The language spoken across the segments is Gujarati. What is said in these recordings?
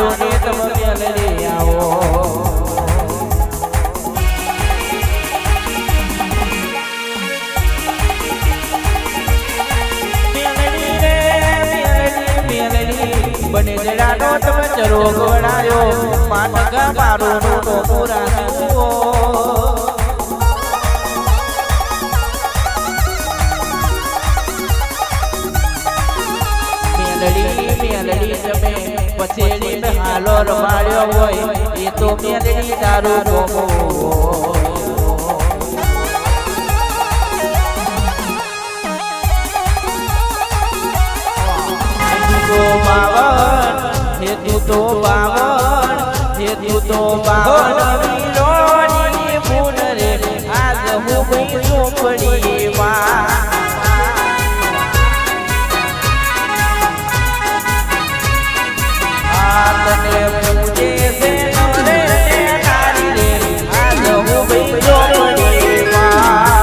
મારું ને તમે મેલડી આવો બને જડાનો તમે ચરો ગોળાયો પાટકા મારો નો પૂરા જુઓ મેલડી તમે પછેડી મે હાલો રમાડ્યો હોય એ તો મેલડી તારું ગોમો તું તો બાવન વીરોની ફૂલ રે આજ હું ગઈ ચોપડી માં આ તને પૂજે છે નરે નારી રે આજ હું ગઈ ચોપડી માં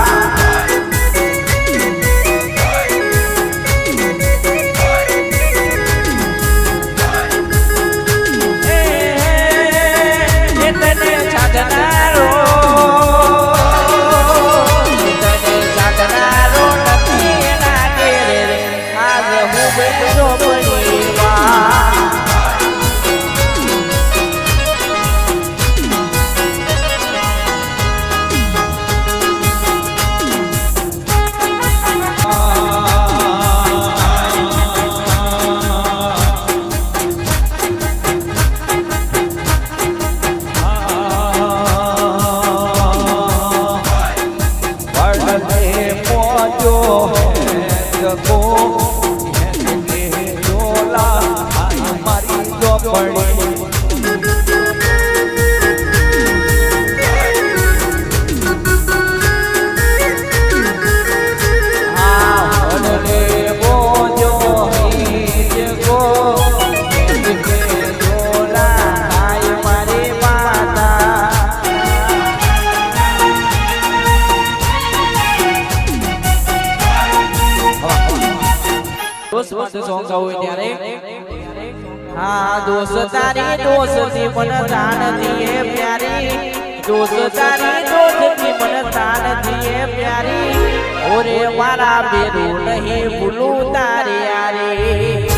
તારી દોસ્તી મને તાન દીએ પ્યારી દોસ્ત તારી દોસ્તી મને તાન દીએ પ્યારી ઓરે મારા બેરું નહીં ભૂલું તારે યારી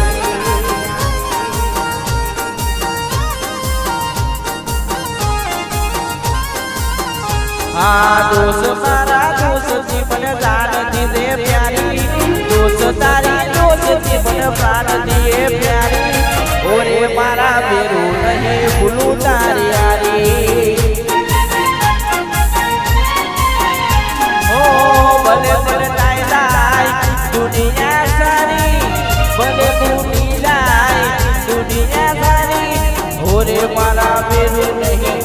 આ દોસ્ત મારા દોસ્તી મને તાન દીએ પ્યારી દોસ્ત તારી દોસ્તી મને પ્રાણ દીએ પ્યારી ઓરે મારા બેરું નહીં ભૂલું તારી યારી ઓ ભલે ભલે તાઈ દુનિયા સારી ભલે ભૂલી જાય દુનિયા સારી ઓરે મારા બેરું નહીં